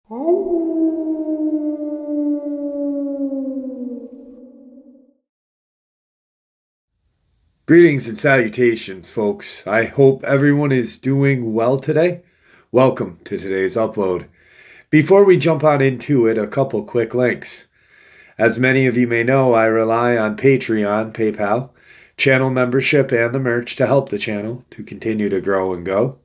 Greetings and salutations, folks. I hope everyone is doing well today. Welcome to today's upload. Before we jump on into it, a couple quick links. As many of you may know, I rely on Patreon, PayPal, channel membership, and the merch to help the channel to continue to grow and go.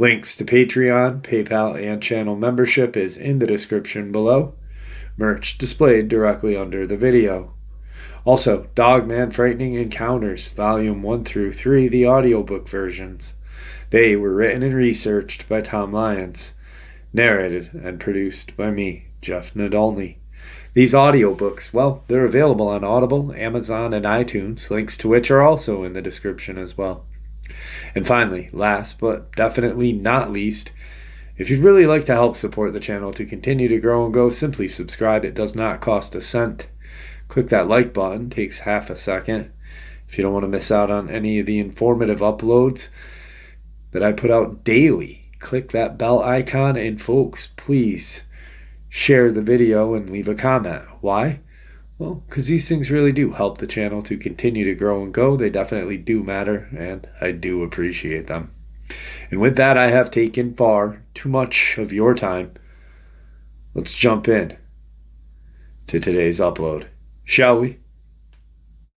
Links to Patreon, PayPal, and channel membership is in the description below. Merch displayed directly under the video. Also, Dogman Frightening Encounters, Volume 1 through 3, the audiobook versions. They were written and researched by Tom Lyons, narrated and produced by me, Jeff Nadolny. These audiobooks, well, they're available on Audible, Amazon, and iTunes, links to which are also in the description as well. And finally, last but definitely not least, if you'd really like to help support the channel to continue to grow and go, simply subscribe. It does not cost a cent. Click that like button, takes half a second. If you don't want to miss out on any of the informative uploads that I put out daily, click that bell icon, and folks, please share the video and leave a comment. Why? Well, because these things really do help the channel to continue to grow and go. They definitely do matter, and I do appreciate them. And with that, I have taken far too much of your time. Let's jump in to today's upload. Shall we?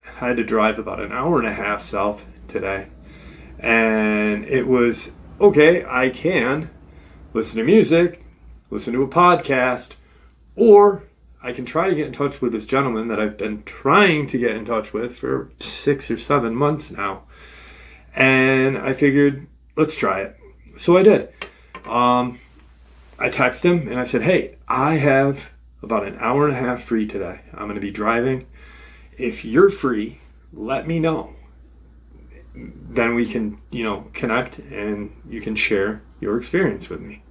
I had to drive about an hour and a half south today, and it was okay. I can listen to music, listen to a podcast, or I can try to get in touch with this gentleman that I've been trying to get in touch with for 6 or 7 months now. And I figured, let's try it. So I did. I texted him and I said, hey, I have about an hour and a half free today. I'm going to be driving. If you're free, let me know. Then we can, connect and you can share your experience with me.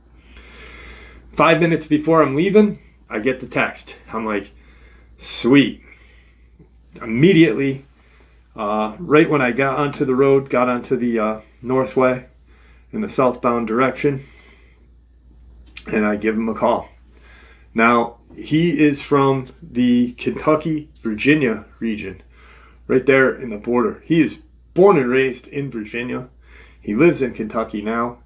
5 minutes before I'm leaving, I get the text. I'm like, sweet. Immediately, right when I got onto the road, got onto the northway in the southbound direction, and I give him a call. Now, he is from the Kentucky, Virginia region, right there in the border. He is born and raised in Virginia. He lives in Kentucky now.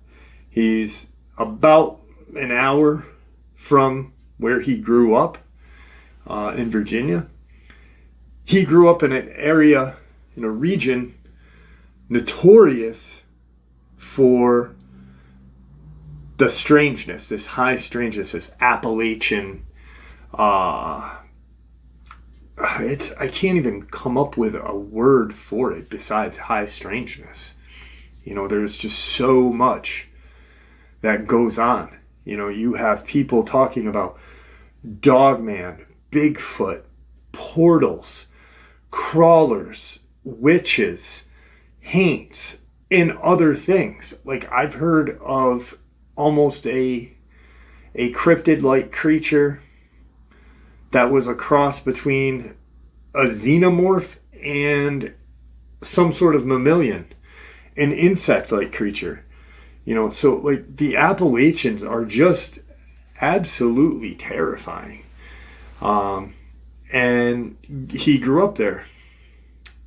He's about an hour from where he grew up in Virginia. He grew up in an area, in a region notorious for the strangeness, this high-strangeness, this Appalachian, I can't even come up with a word for it besides high-strangeness. There's just so much that goes on. You have people talking about Dogman, Bigfoot, portals, crawlers, witches, haints, and other things. Like, I've heard of almost a cryptid-like creature that was a cross between a xenomorph and some sort of mammalian, an insect-like creature. So like the Appalachians are just absolutely terrifying. And he grew up there.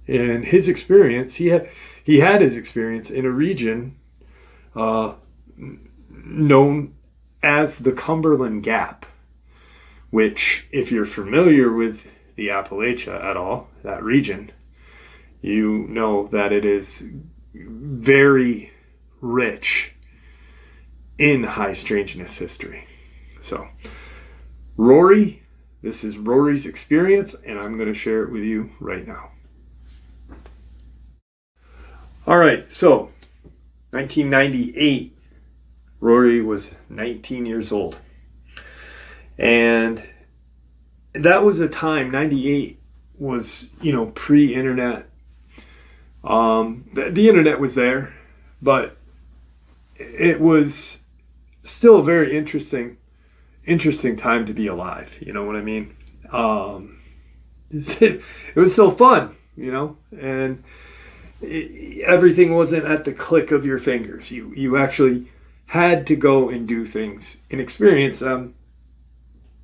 And his experience, he had his experience in a region known as the Cumberland Gap, which, if you're familiar with the Appalachia at all, that region, you know that it is very rich in high-strangeness history. So, Rory, this is Rory's experience, and I'm going to share it with you right now. All right, so 1998, Rory was 19 years old. And that was a time, 98 was, pre-internet. The internet was there, but it was still a very interesting time to be alive. You know what I mean? It was still fun, and everything wasn't at the click of your fingers. You actually had to go and do things and experience them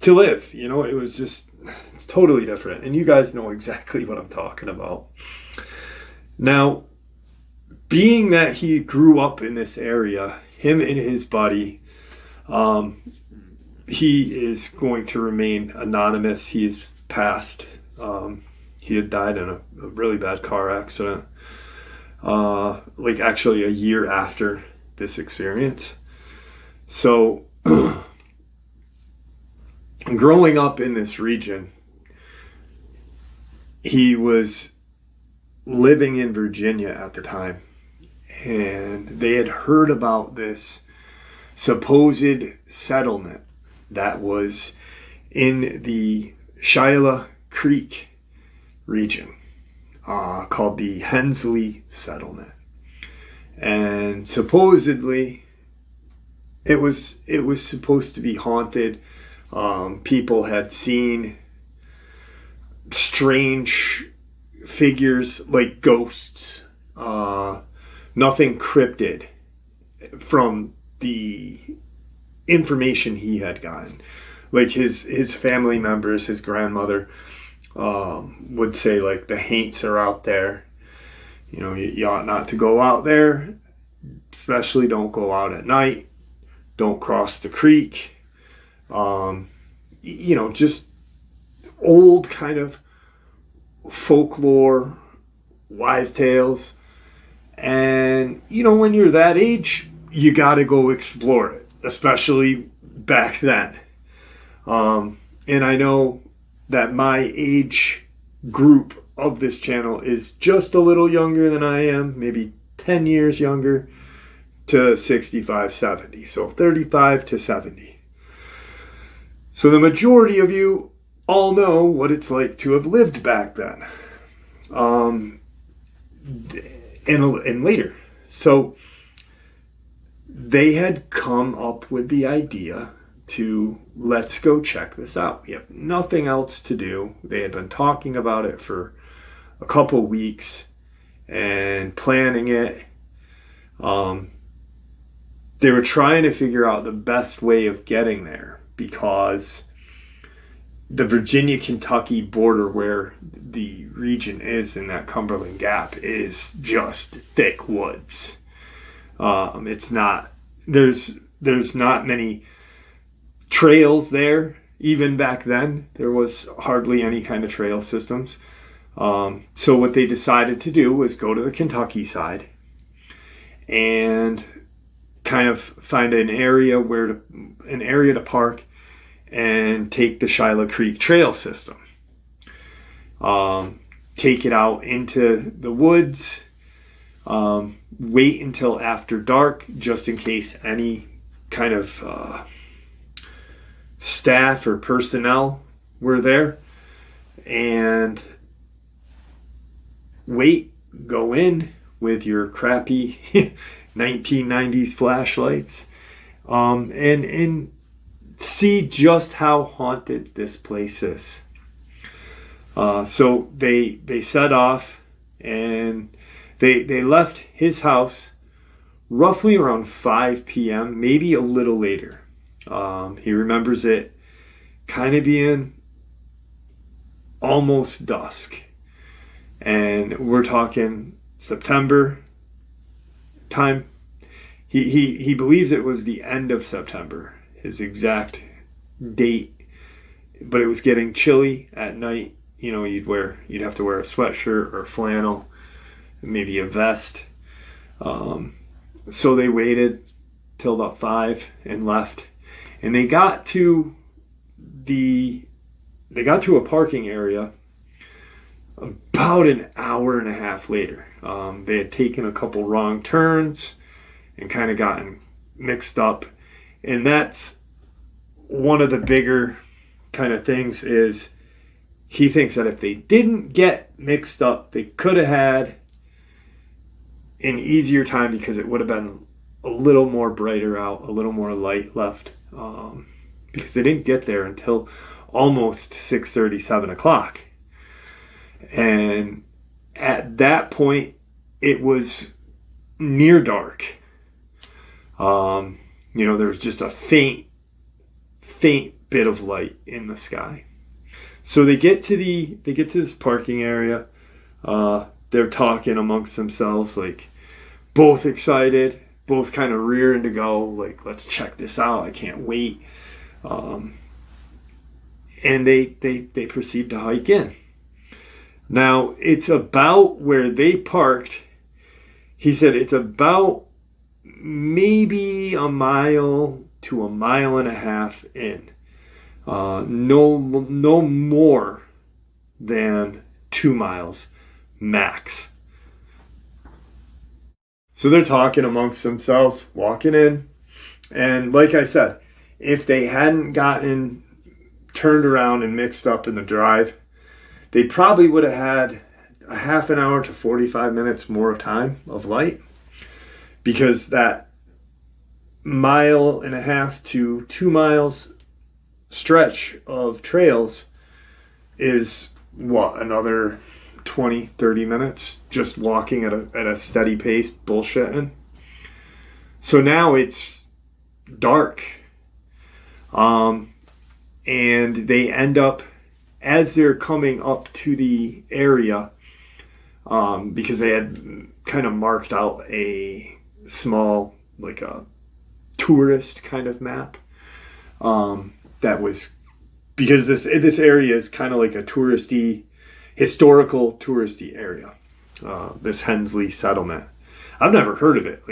to live. You know, it was just, it's totally different. And you guys know exactly what I'm talking about. Now, being that he grew up in this area, him and his buddy, he is going to remain anonymous. He's passed. He had died in a really bad car accident, like actually a year after this experience. So growing up in this region, he was living in Virginia at the time, and they had heard about this supposed settlement that was in the Shiloh Creek region, called the Hensley Settlement. And supposedly it was supposed to be haunted. People had seen strange figures like ghosts, nothing cryptid from the information he had gotten. Like his family members, his grandmother would say, like, the haints are out there. You know, you ought not to go out there. Especially don't go out at night. Don't cross the creek. You know, just old kind of folklore, wives' tales. And, you know, when you're that age, you got to go explore it, especially back then. And I know that my age group of this channel is just a little younger than I am, maybe 10 years younger to 65, 70. So 35 to 70. So the majority of you all know what it's like to have lived back then. And later. So they had come up with the idea to, let's go check this out. We have nothing else to do. They had been talking about it for a couple weeks and planning it. They were trying to figure out the best way of getting there, because the Virginia-Kentucky border, where the region is in that Cumberland Gap, is just thick woods. It's not, there's not many trails there. Even back then, there was hardly any kind of trail systems. So what they decided to do was go to the Kentucky side and kind of find an area to park and take the Shiloh Creek trail system. Take it out into the woods. Wait until after dark, just in case any kind of staff or personnel were there. And wait, go in with your crappy 1990s flashlights, and see just how haunted this place is. So they set off, and they left his house roughly around 5 p.m., maybe a little later. He remembers it kind of being almost dusk. And we're talking September time. He believes it was the end of September, his exact date. But it was getting chilly at night. You know, you'd have to wear a sweatshirt or flannel, maybe a vest. So they waited till about 5 and left. And they got to a parking area about an hour and a half later. They had taken a couple wrong turns and kind of gotten mixed up. And that's one of the bigger kind of things, is he thinks that if they didn't get mixed up, they could have had an easier time, because it would have been a little more brighter out, a little more light left, because they didn't get there until almost 6:30, 7 o'clock. And at that point, it was near dark. There was just a faint faint bit of light in the sky. So they get to this parking area. They're talking amongst themselves, like both excited, both kind of rearing to go, like, let's check this out. I can't wait. And they proceed to hike in. Now, it's about where they parked. He said it's about maybe a mile to a mile and a half in. No more than 2 miles max. So they're talking amongst themselves, walking in. And like I said, if they hadn't gotten turned around and mixed up in the drive, they probably would have had a half an hour to 45 minutes more time of light, because that 1.5 to 2 miles stretch of trails is another 20-30 minutes just walking at a steady pace, bullshitting. So now it's dark, and they end up, as they're coming up to the area, because they had kind of marked out a small, like a tourist kind of map, that was, because this area is kind of like a historical touristy area. This Hensley settlement, I've never heard of it.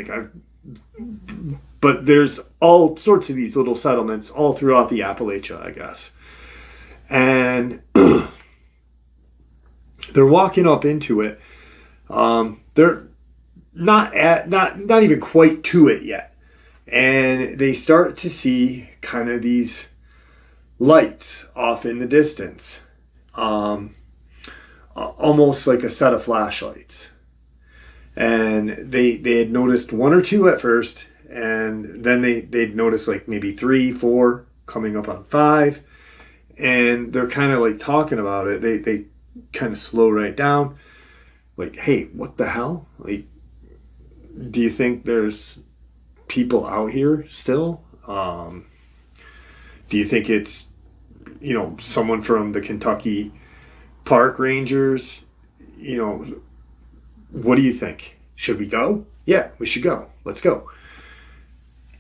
But there's all sorts of these little settlements all throughout the Appalachia, I guess. And they're walking up into it. They're not even quite to it yet. And they start to see kind of these lights off in the distance. Almost like a set of flashlights. And they had noticed 1 or 2 at first, and then they'd noticed like maybe 3, 4, coming up on 5. And they're kind of like talking about it. They kind of slow right down. Like, hey, what the hell? Like, do you think there's people out here still? Do you think it's, someone from the Kentucky Park Rangers? What do you think? Should we go? Yeah, we should go. Let's go.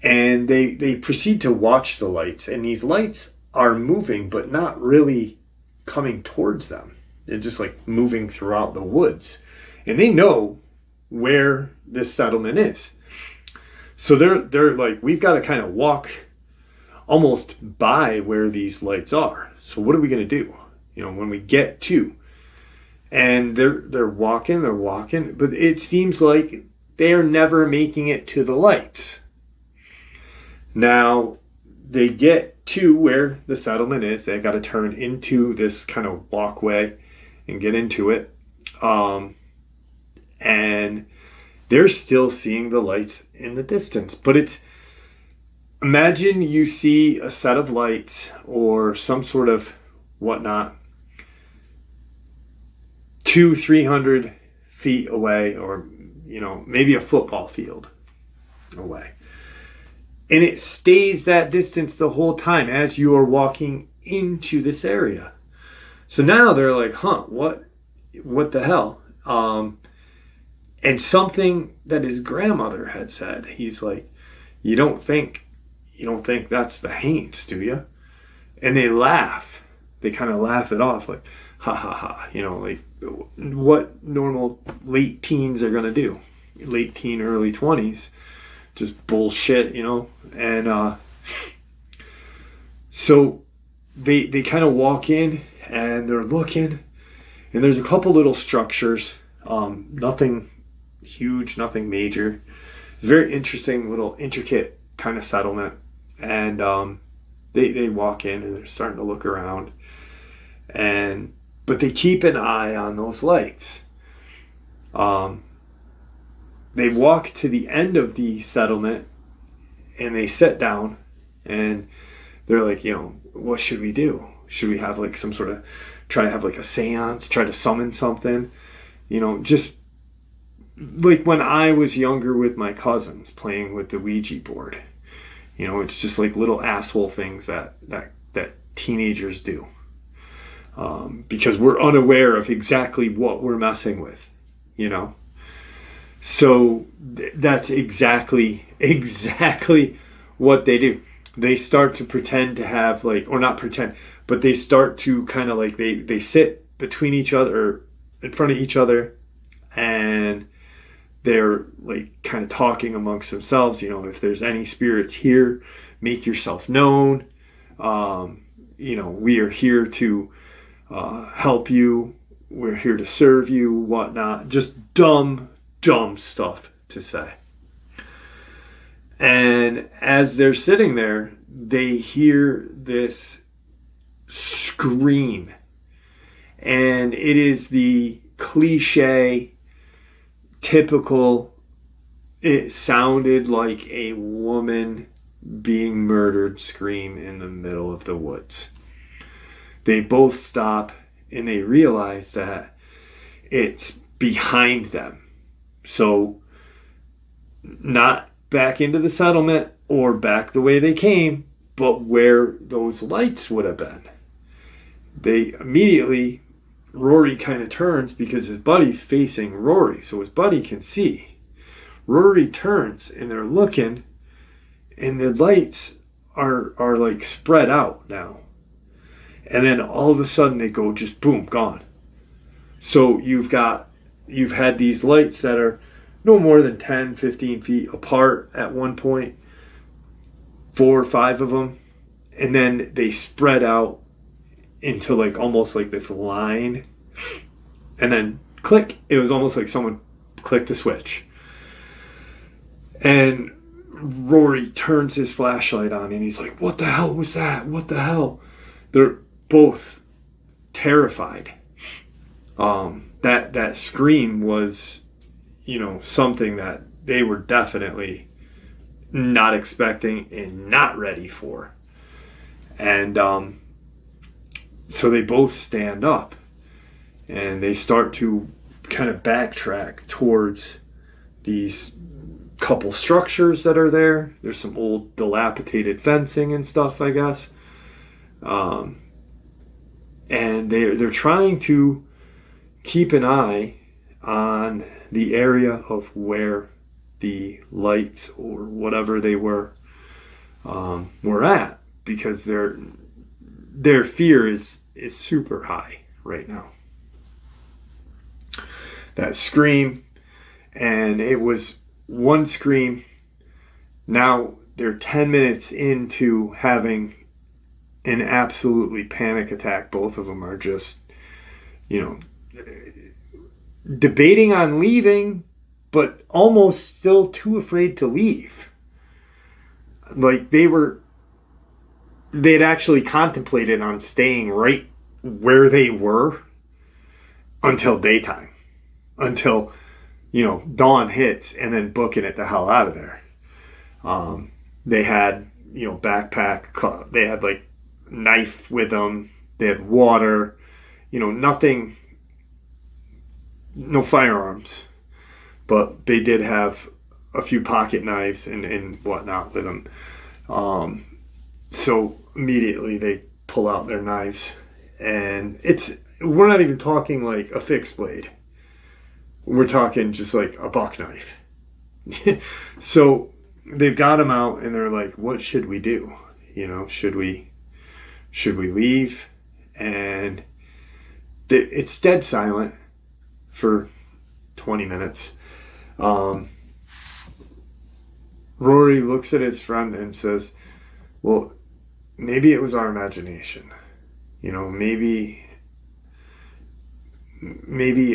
And they proceed to watch the lights, and these lights are moving, but not really coming towards them. They're just like moving throughout the woods. And they know where this settlement is. So they're like, we've got to kind of walk almost by where these lights are. So what are we going to do? When we get to, and they're walking, but it seems like they're never making it to the lights. Now they get to where the settlement is. They got to turn into this kind of walkway and get into it. And they're still seeing the lights in the distance, but imagine you see a set of lights or some sort of whatnot 200-300 feet away, or maybe a football field away, and it stays that distance the whole time as you are walking into this area. So now they're like, what the hell? And something that his grandmother had said, he's like, you don't think that's the Haints, do you? And they laugh. They kind of laugh it off, like, ha ha ha, like what normal late teens are going to do. Late teen, early 20s. Just bullshit, And so they kind of walk in, and they're looking, and there's a couple little structures. Nothing huge, nothing major. It's a very interesting little intricate kind of settlement. And they walk in, and they're starting to look around, but they keep an eye on those lights. They walk to the end of the settlement, and they sit down, and they're like, what should we do? Should we have like some sort of, try to have like a seance, try to summon something? Just like when I was younger with my cousins playing with the Ouija board. It's just like little asshole things that teenagers do. Because we're unaware of exactly what we're messing with, So that's exactly what they do. They start to pretend to have or not pretend, but they start to kind of they sit between each other, or in front of each other, and they're kind of talking amongst themselves. If there's any spirits here, make yourself known. We are here to help you. We're here to serve you, whatnot. Just dumb stuff to say. And as they're sitting there, they hear this scream. And it is the cliche, typical, it sounded like a woman being murdered scream in the middle of the woods. They both stop and they realize that it's behind them. So, not back into the settlement or back the way they came, but where those lights would have been. They immediately, Rory kind of turns because his buddy's facing Rory, so his buddy can see. Rory turns and they're looking, and the lights are spread out now. And then all of a sudden they go just boom, gone. So you've had these lights that are no more than 10, 15 feet apart at one point, 4 or 5 of them. And then they spread out into almost like this line. And then click, it was almost like someone clicked a switch. And Rory turns his flashlight on and he's like, what the hell was that? What the hell? They're both terrified. That scream was, something that they were definitely not expecting and not ready for. And so they both stand up and they start to kind of backtrack towards these couple structures that are there. There's some old dilapidated fencing and stuff, I guess. And they're trying to keep an eye on the area of where the lights or whatever they were at, because their fear is super high right now. That scream, and it was one scream. Now they're 10 minutes into having an absolutely panic attack. Both of them are just, debating on leaving, but almost still too afraid to leave. They'd actually contemplated on staying right where they were until daytime, until, dawn hits, and then booking it the hell out of there. They had, backpack, they had knife with them, they had water, nothing, no firearms, but they did have a few pocket knives and whatnot with them. So immediately they pull out their knives, and we're not even talking a fixed blade. We're talking just a buck knife. So they've got them out, and they're like, what should we do? Should we leave? And it's dead silent for 20 minutes. Rory looks at his friend and says, well, maybe it was our imagination. Maybe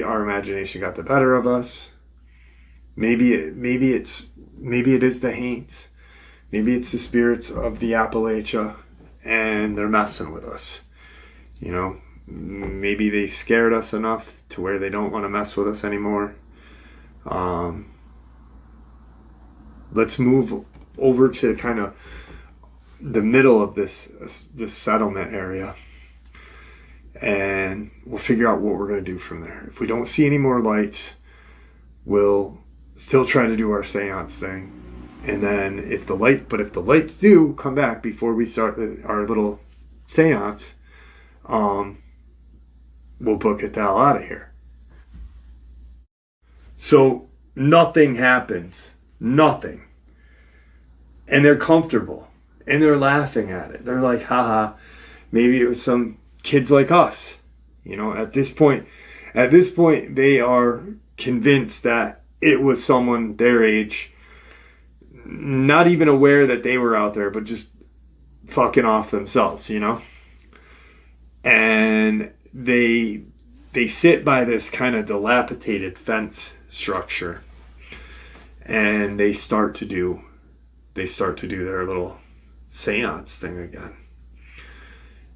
our imagination got the better of us. Maybe it is the Haints. Maybe it's the spirits of the Appalachia, and they're messing with us. Maybe they scared us enough to where they don't want to mess with us anymore. Let's move over to kind of the middle of this settlement area, and we'll figure out what we're going to do from there. If we don't see any more lights, we'll still try to do our seance thing, And then if the lights do come back before we start our little seance, we'll book it the hell out of here. So nothing happens. Nothing. And they're comfortable. And they're laughing at it. They're like, haha, maybe it was some kids like us. At this point, they are convinced that it was someone their age, not even aware that they were out there, but just fucking off themselves, And they sit by this kind of dilapidated fence structure, and they start to do their little seance thing again.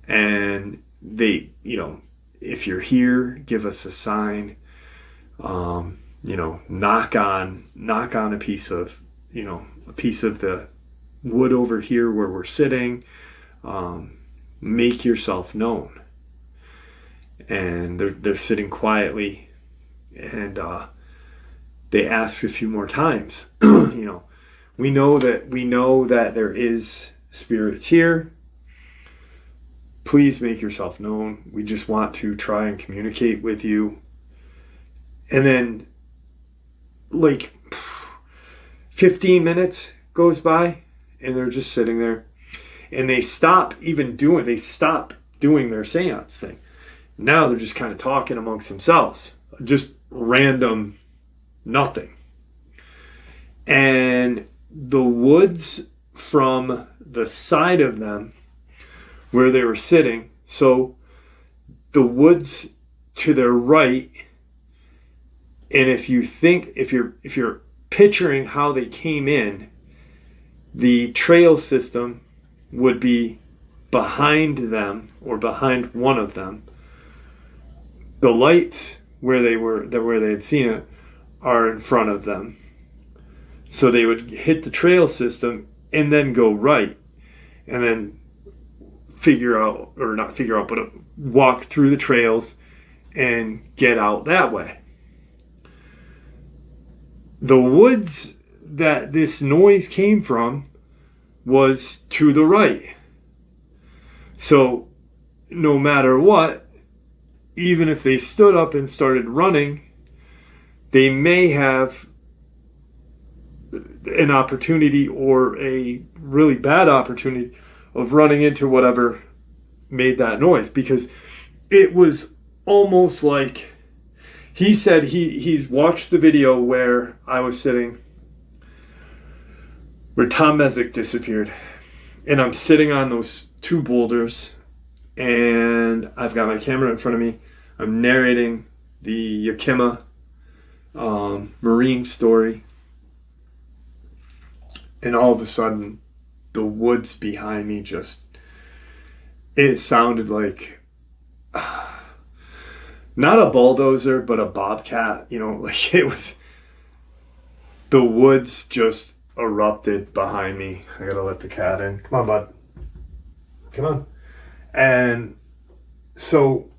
And they, if you're here, give us a sign. Knock on a piece of the wood over here where we're sitting. Make yourself known. And they're sitting quietly, and they ask a few more times. We know that there is spirits here. Please make yourself known. We just want to try and communicate with you. And then, 15 minutes goes by, and they're just sitting there, and they stop doing their seance thing. Now they're just kind of talking amongst themselves, just random nothing. And the woods from the side of them where they were sitting, so the woods to their right, and if you're picturing how they came in, the trail system would be behind them or behind one of them. The lights where they had seen it are in front of them. So they would hit the trail system and then go right, and then walk through the trails and get out that way. The woods that this noise came from was to the right. So no matter what, even if they stood up and started running, they may have an opportunity, or a really bad opportunity, of running into whatever made that noise, because it was almost like, he said he's watched the video where I was sitting, where Tom Mesick disappeared, and I'm sitting on those two boulders, and I've got my camera in front of me. I'm narrating the Yakima marine story, and all of a sudden the woods behind me it sounded like not a bulldozer, but a bobcat. It was, the woods just erupted behind me. I gotta let the cat in. Come on, bud. Come on. And so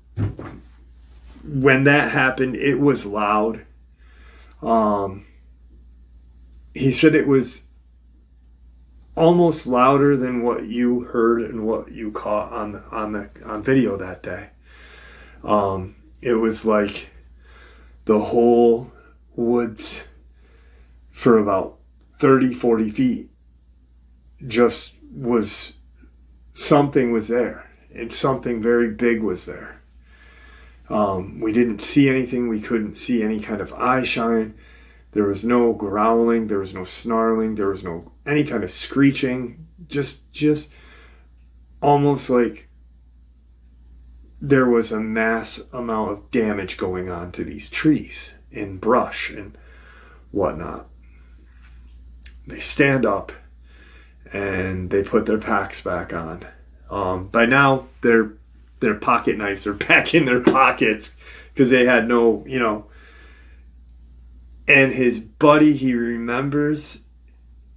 when that happened, it was loud. He said it was almost louder than what you heard and what you caught on video that day. It was like the whole woods for about 30-40 feet just was, something was there, and something very big was there. We didn't see anything. We couldn't see any kind of eye shine. There was no growling. There was no snarling. There was no any kind of screeching. Just almost like there was a mass amount of damage going on to these trees and brush and whatnot. They stand up and they put their packs back on. By now, their pocket knives are back in their pockets because they had no, And his buddy, he remembers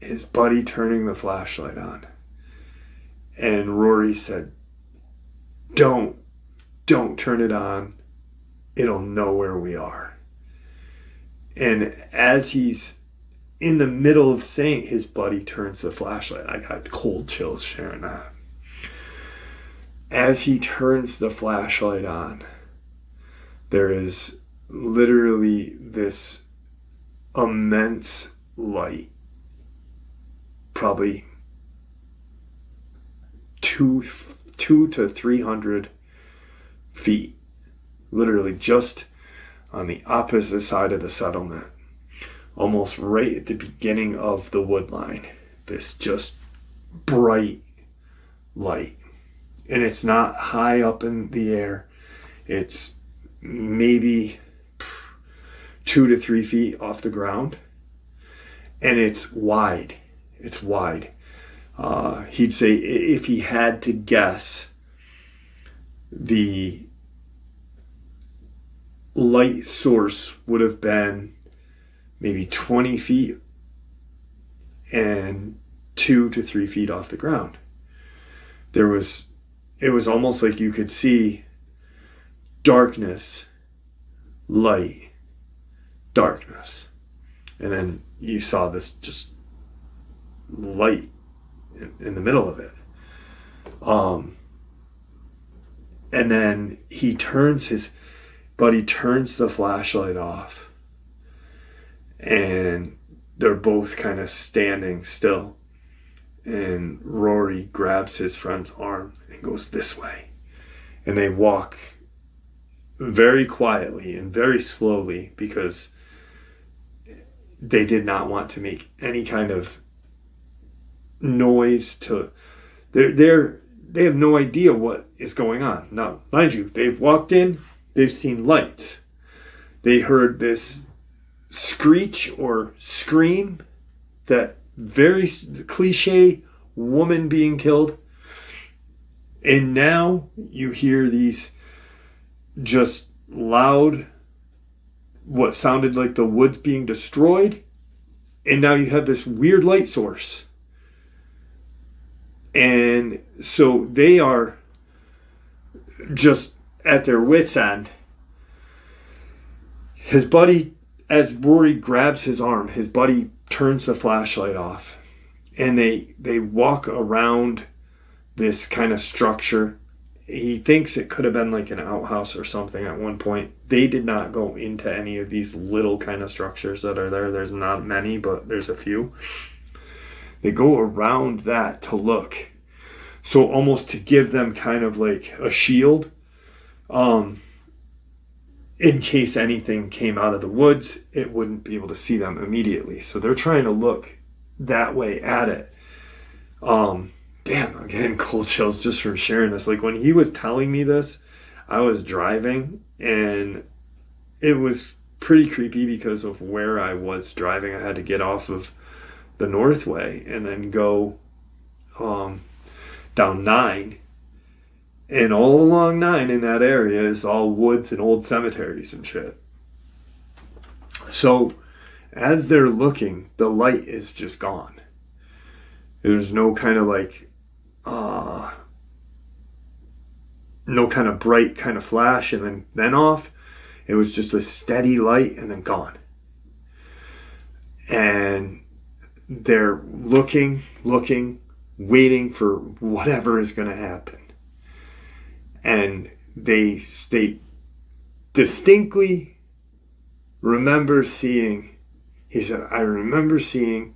his buddy turning the flashlight on. And Rory said, Don't turn it on. It'll know where we are. And as he's in the middle of saying, his buddy turns the flashlight. I got cold chills sharing that. As he turns the flashlight on, there is literally this immense light, probably 200 to 300 feet, literally just on the opposite side of the settlement, almost right at the beginning of the wood line. This just bright light. And it's not high up in the air. It's maybe 2 to 3 feet off the ground. And it's wide. It's wide. He'd say if he had to guess, the light source would have been maybe 20 feet and 2 to 3 feet off the ground. It was almost like you could see darkness, light, darkness. And then you saw this just light in the middle of it. And then his buddy turns the flashlight off, and they're both kind of standing still. And Rory grabs his friend's arm and goes this way. And they walk very quietly and very slowly because they did not want to make any kind of noise. They have no idea what is going on. Now, mind you, they've walked in, they've seen lights. They heard this screech or scream, that very cliche woman being killed. And now you hear these just loud, what sounded like the woods being destroyed. And now you have this weird light source. And so they are just at their wits' end. His buddy, as Rory grabs his arm, his buddy turns the flashlight off. And they walk around this kind of structure. He thinks it could have been like an outhouse or something at one point. They did not go into any of these little kind of structures that are there. There's not many, but there's a few. They go around that to look. So almost to give them kind of like a shield. In case anything came out of the woods, it wouldn't be able to see them immediately. So they're trying to look that way at it. Damn, I'm getting cold chills just from sharing this. Like when he was telling me this, I was driving and it was pretty creepy because of where I was driving. I had to get off of the Northway and then go down 9. And all along 9 in that area is all woods and old cemeteries and shit. So as they're looking, the light is just gone. There's no kind of like, no kind of bright kind of flash and then off. It was just a steady light and then gone. And they're looking, waiting for whatever is going to happen. And they distinctly remember seeing, he said, I remember seeing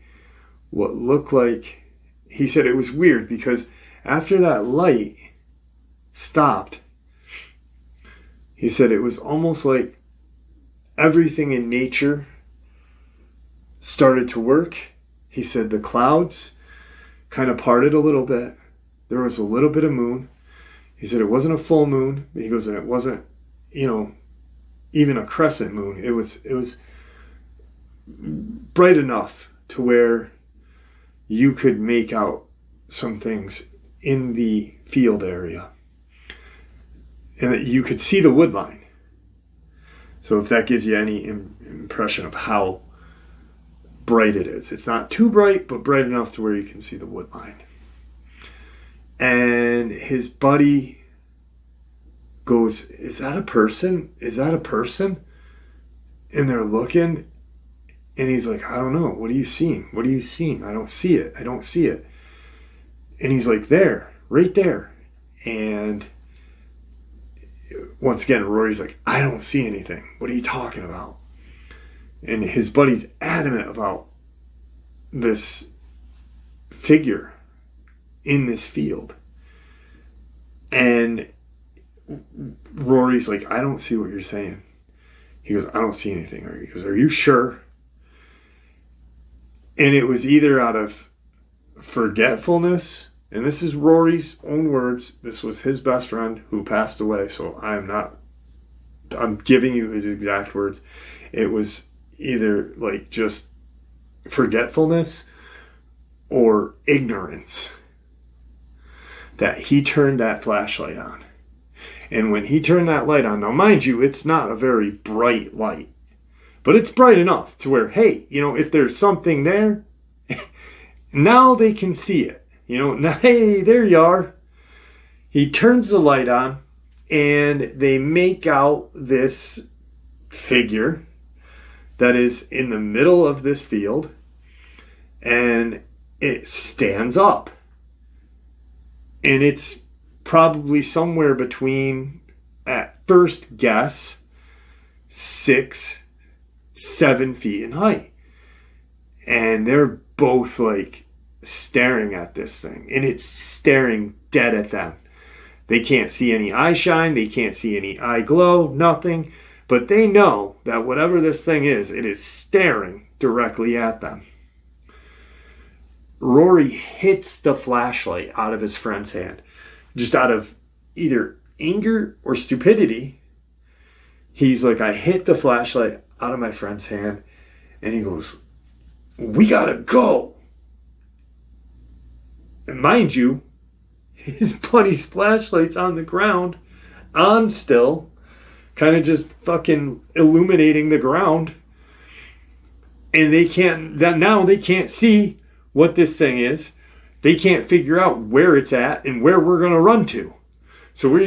what looked like, he said it was weird because after that light stopped, he said it was almost like everything in nature started to work. He said the clouds kind of parted a little bit. There was a little bit of moon. He said it wasn't a full moon. He goes, and it wasn't, even a crescent moon. It was bright enough to where you could make out some things in the field area. And that you could see the wood line. So if that gives you any impression of how bright it is. It's not too bright, but bright enough to where you can see the wood line. And his buddy goes, is that a person? Is that a person? And they're looking, And he's like, I don't know. What are you seeing? What are you seeing? I don't see it. I don't see it. And he's like, there, right there. And once again, Rory's like, I don't see anything. What are you talking about? And his buddy's adamant about this figure in this field. And Rory's like, I don't see what you're saying. He goes, I don't see anything. He goes, are you sure? And it was either out of forgetfulness, and this is Rory's own words. This was his best friend who passed away, so I'm giving you his exact words. It was either like just forgetfulness or ignorance that he turned that flashlight on. And when he turned that light on, now mind you, it's not a very bright light, but it's bright enough to where, hey, if there's something there, now they can see it. Now, hey, there you are. He turns the light on, and they make out this figure that is in the middle of this field, and it stands up. And it's probably somewhere between, at first guess, 6-7 feet in height. And they're both like staring at this thing, and it's staring dead at them. They can't see any eye shine, they can't see any eye glow, nothing, but they know that whatever this thing is, it is staring directly at them. Rory hits the flashlight out of his friend's hand, just out of either anger or stupidity. He's like, I hit the flashlight out of my friend's hand, and he goes, we gotta go. And mind you, his buddy's flashlight's on the ground, on still, kind of just fucking illuminating the ground. And they can't see what this thing is. They can't figure out where it's at and where we're gonna run to. So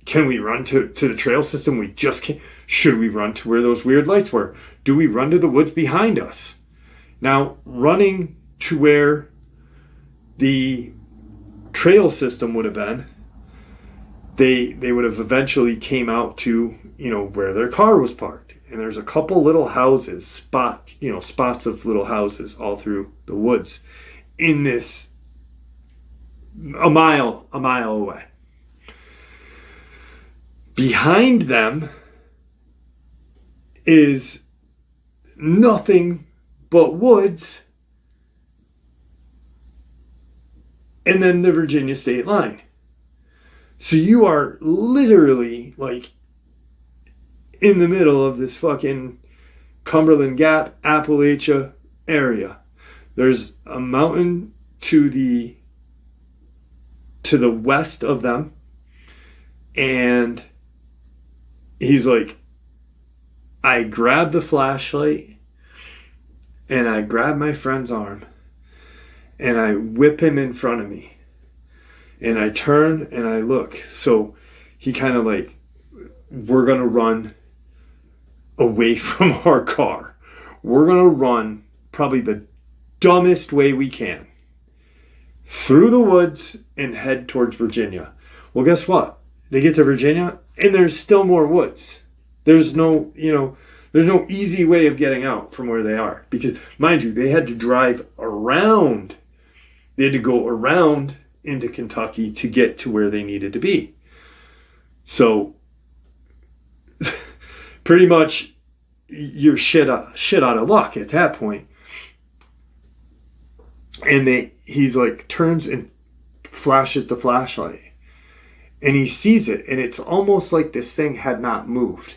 can we run to the trail system? We just can't. Should we run to where those weird lights were? Do we run to the woods behind us? Now, running to where the trail system would have been, they would have eventually came out to, where their car was parked. And there's a couple little houses, spots of little houses all through the woods in this a mile away. Behind them is nothing but woods, and then the Virginia state line. So you are literally like in the middle of this fucking Cumberland Gap, Appalachia area. There's a mountain to the west of them, and he's like, I grab the flashlight and I grab my friend's arm and I whip him in front of me, and I turn and I look. So he kind of like, we're going to run away from our car. We're going to run probably the dumbest way we can through the woods and head towards Virginia. Well, guess what? They get to Virginia and there's still more woods. There's no easy way of getting out from where they are, because mind you, they had to drive around. They had to go around into Kentucky to get to where they needed to be. So pretty much you're shit out of luck at that point. And he's like turns and flashes the flashlight, and he sees it, and it's almost like this thing had not moved.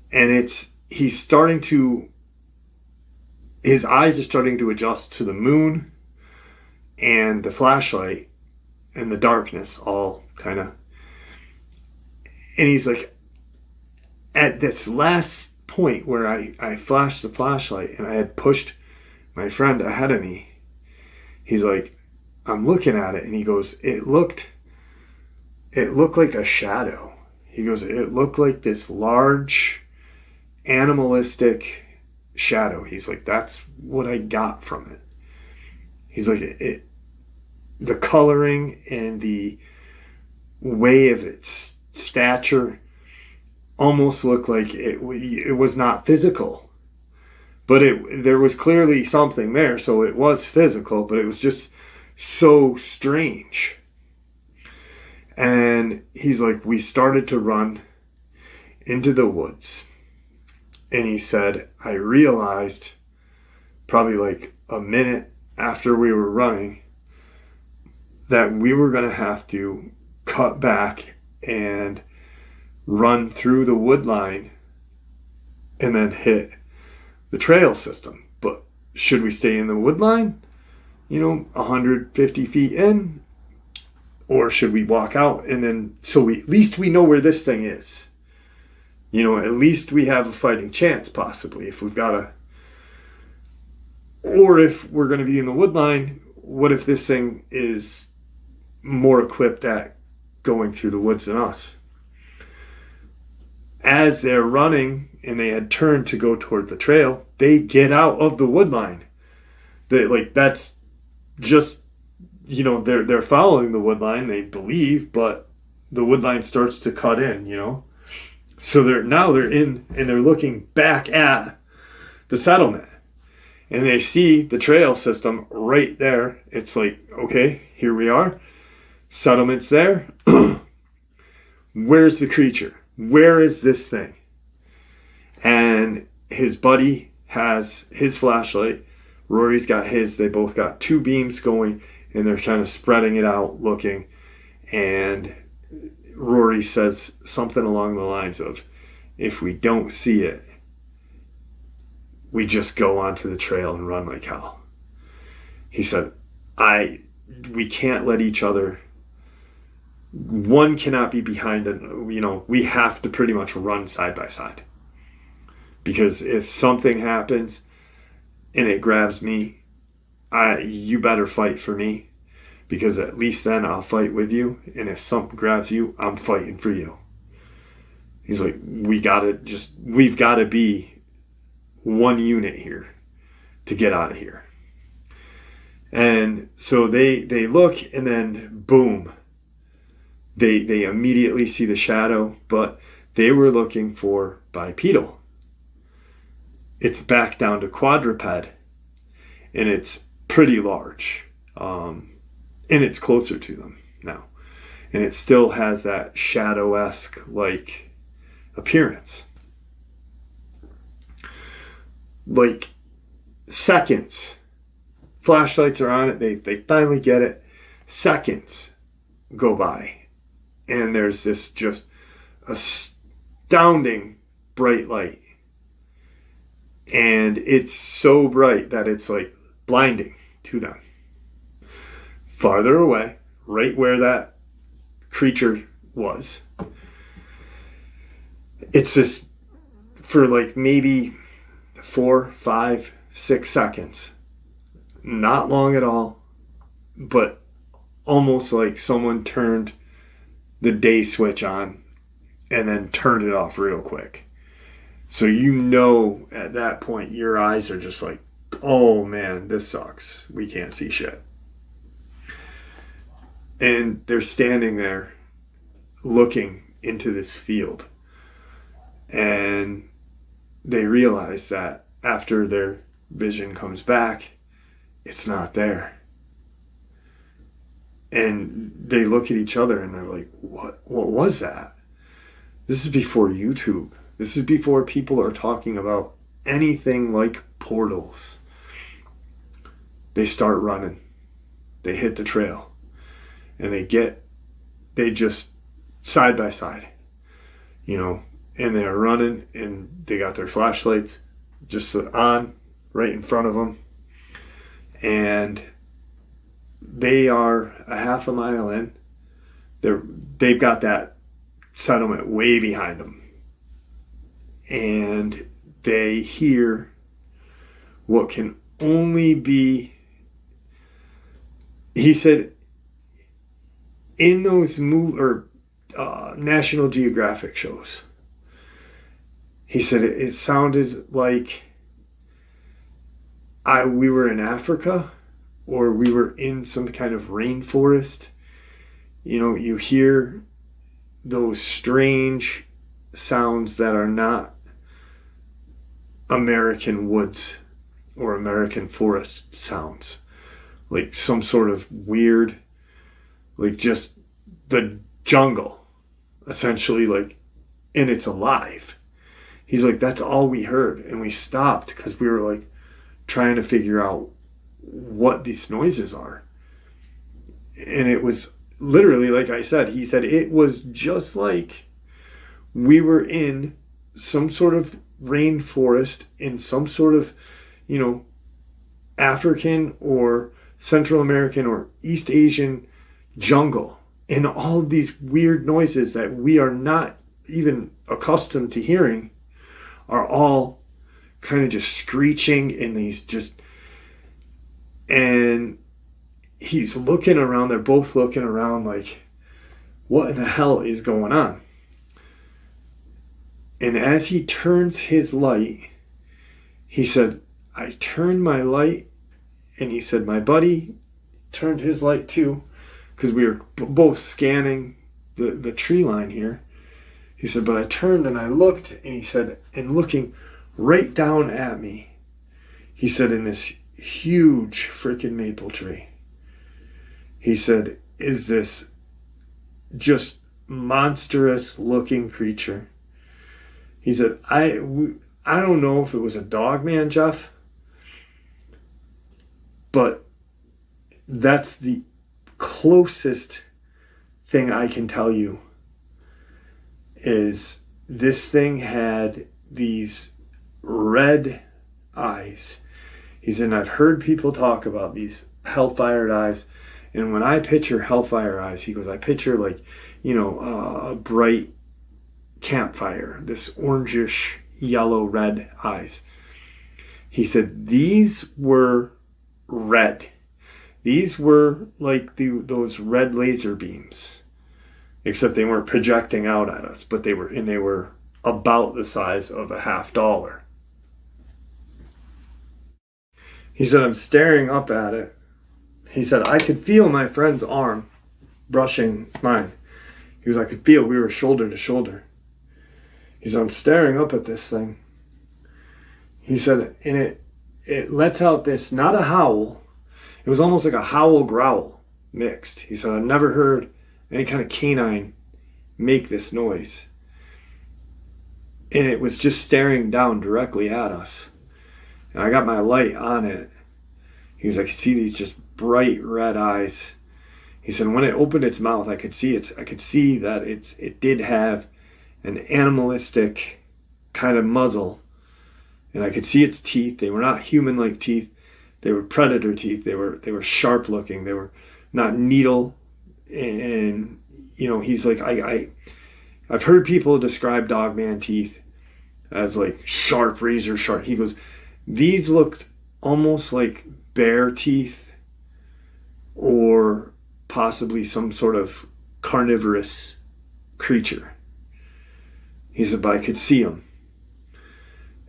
And he's starting to, his eyes are starting to adjust to the moon and the flashlight and the darkness all kind of. And he's like, at this last point where I flashed the flashlight and I had pushed my friend ahead of me, he's like, I'm looking at it, and he goes, it looked like a shadow. He goes, it looked like this large animalistic shadow. He's like, that's what I got from it. He's like, the coloring and the way of its stature almost looked like it was not physical. But there was clearly something there, so it was physical, but it was just so strange. And he's like, we started to run into the woods. And he said, I realized probably like a minute after we were running that we were going to have to cut back and run through the wood line and then hit the trail system. But should we stay in the wood line, 150 feet in, or should we walk out and then, so at least we know where this thing is? At least we have a fighting chance, possibly, if we've got or if we're going to be in the wood line, what if this thing is more equipped at going through the woods than us? As they're running and they had turned to go toward the trail, they get out of the wood line. That's just, they're following the wood line, they believe, but the wood line starts to cut in, So they're in and they're looking back at the settlement. And they see the trail system right there. It's like, okay, here we are. Settlement's there. Where's the creature? Where is this thing? And his buddy has his flashlight. Rory's got his. They both got two beams going, and they're kind of spreading it out, looking. And Rory says something along the lines of, if we don't see it, we just go onto the trail and run like hell. He said, we can't let each other, one cannot be behind, we have to pretty much run side by side. Because if something happens and it grabs me, you better fight for me, because at least then I'll fight with you. And if something grabs you, I'm fighting for you. He's like, we've got to be one unit here to get out of here. And so they look, and then boom, they immediately see the shadow, but they were looking for bipedal. It's back down to quadruped, and it's pretty large. And it's closer to them now. And it still has that shadow-esque like appearance. Like seconds. Flashlights are on it. They finally get it. Seconds go by. And there's this just astounding bright light. And it's so bright that it's like blinding to them. Farther away, right where that creature was, it's this, for like maybe 4, 5, 6 seconds. Not long at all, but almost like someone turned the day switch on and then turned it off real quick. So at that point, your eyes are just like, oh man, this sucks. We can't see shit. And they're standing there looking into this field. And they realize that after their vision comes back, it's not there. And they look at each other and they're like, what was that? This is before YouTube. This is before people are talking about anything like portals. They start running. They hit the trail. And they just side by side, and they're running, and they got their flashlights just on right in front of them. And they are a half a mile in. They've got that settlement way behind them. And they hear what can only be, he said, in those National Geographic shows, he said it sounded like we were in Africa, or we were in some kind of rainforest. You know, you hear those strange sounds that are not American woods or American forest sounds. Like some sort of weird, like just the jungle, essentially, like, and it's alive. He's like, that's all we heard. And we stopped because we were like trying to figure out what these noises are. And it was literally, like I said, he said it was just like we were in some sort of rainforest in some sort of, you know, African or Central American or East Asian jungle, and all of these weird noises that we are not even accustomed to hearing are all kind of just screeching, and and he's looking around, they're both looking around like, what in the hell is going on? And as he turns his light, he said, I turned my light, and he said, my buddy turned his light too, because we were both scanning the tree line here. He said, but I turned and I looked, and he said, and looking right down at me, he said, in this huge freaking maple tree, he said, is this just monstrous looking creature. He said, I don't know if it was a Dogman, Jeff, but that's the closest thing I can tell you is this thing had these red eyes. He said, I've heard people talk about these hellfire eyes, and when I picture hellfire eyes, he goes, I picture like, you know, a bright campfire, this orangish, yellow, red eyes. He said, these were red. These were like those red laser beams, except they weren't projecting out at us, but they were about the size of a $50. He said, I'm staring up at it. He said, I could feel my friend's arm brushing mine. He was, I could feel we were shoulder to shoulder. He said, I'm staring up at this thing. He said, and it lets out this, not a howl. It was almost like a howl growl mixed. He said, I've never heard any kind of canine make this noise. And it was just staring down directly at us. And I got my light on it. He was, I could see these just bright red eyes. He said, when it opened its mouth, I could see that it did have an animalistic kind of muzzle. And I could see its teeth. They were not human-like teeth. They were predator teeth. They were sharp looking. They were not needle. And you know, he's like, I've heard people describe Dogman teeth as like sharp, razor sharp. He goes, these looked almost like bear teeth or possibly some sort of carnivorous creature. He said, but I could see them.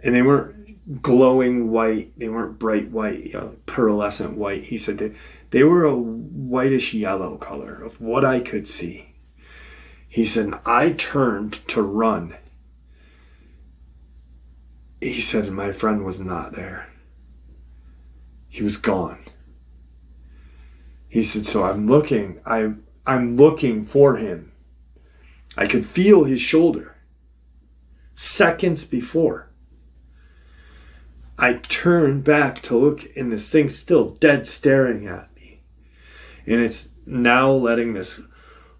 And they weren't glowing white. They weren't bright white, you know, pearlescent white. He said they were a whitish yellow color of what I could see. He said, I turned to run. He said, and my friend was not there. He was gone. He said, so I'm looking for him. I could feel his shoulder. Seconds before, I turned back to look, and this thing's still dead staring at me. And it's now letting this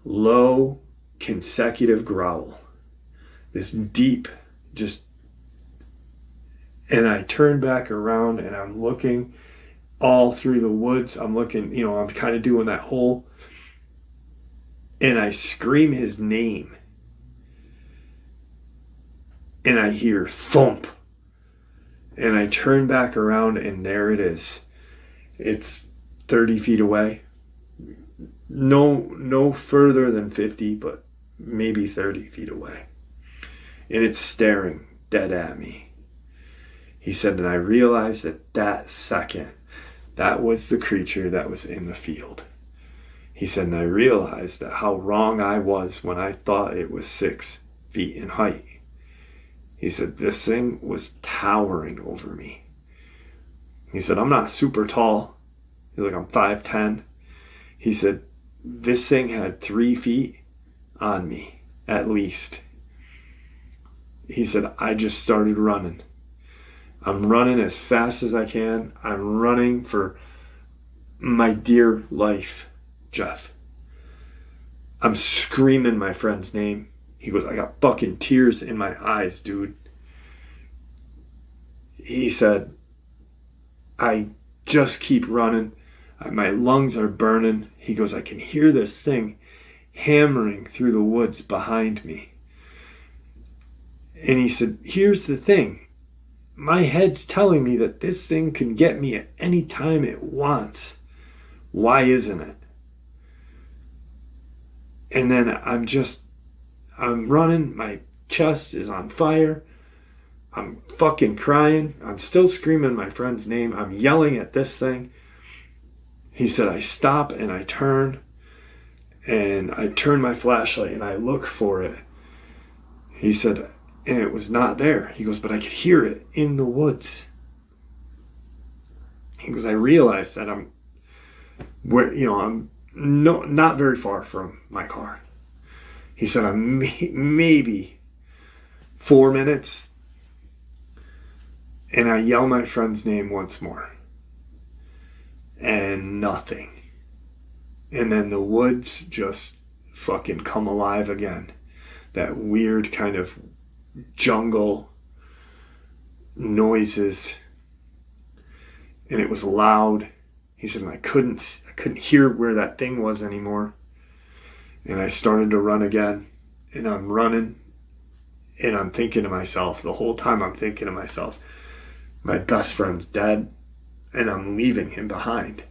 low, consecutive growl. This deep, just... And I turn back around, and I'm looking all through the woods. I'm looking, you know, I'm kind of doing that whole... And I scream his name. And I hear thump. And I turn back around, and there it is. It's 30 feet away. No further than 50, but maybe 30 feet away. And it's staring dead at me. He said, and I realized at that second, that was the creature that was in the field. He said, and I realized that how wrong I was when I thought it was 6 feet in height. He said, this thing was towering over me. He said, I'm not super tall. He's like, I'm 5'10". He said, this thing had 3 feet on me, at least. He said, I just started running. I'm running as fast as I can. I'm running for my dear life, Jeff. I'm screaming my friend's name. He goes, I got fucking tears in my eyes, dude. He said, I just keep running. My lungs are burning. He goes, I can hear this thing hammering through the woods behind me. And he said, here's the thing. My head's telling me that this thing can get me at any time it wants. Why isn't it? And then I'm running. My chest is on fire. I'm fucking crying. I'm still screaming my friend's name. I'm yelling at this thing. He said, I stop and I turn. And I turn my flashlight and I look for it. He said, and it was not there. He goes, but I could hear it in the woods. He goes, I realized that I'm not very far from my car. He said, I'm maybe 4 minutes. And I yell my friend's name once more. And nothing. And then the woods just fucking come alive again. That weird kind of jungle noises. And it was loud. He said, I couldn't hear where that thing was anymore. And I started to run again. And I'm running. And I'm thinking to myself, the whole time I'm thinking to myself, my best friend's dead. And I'm leaving him behind.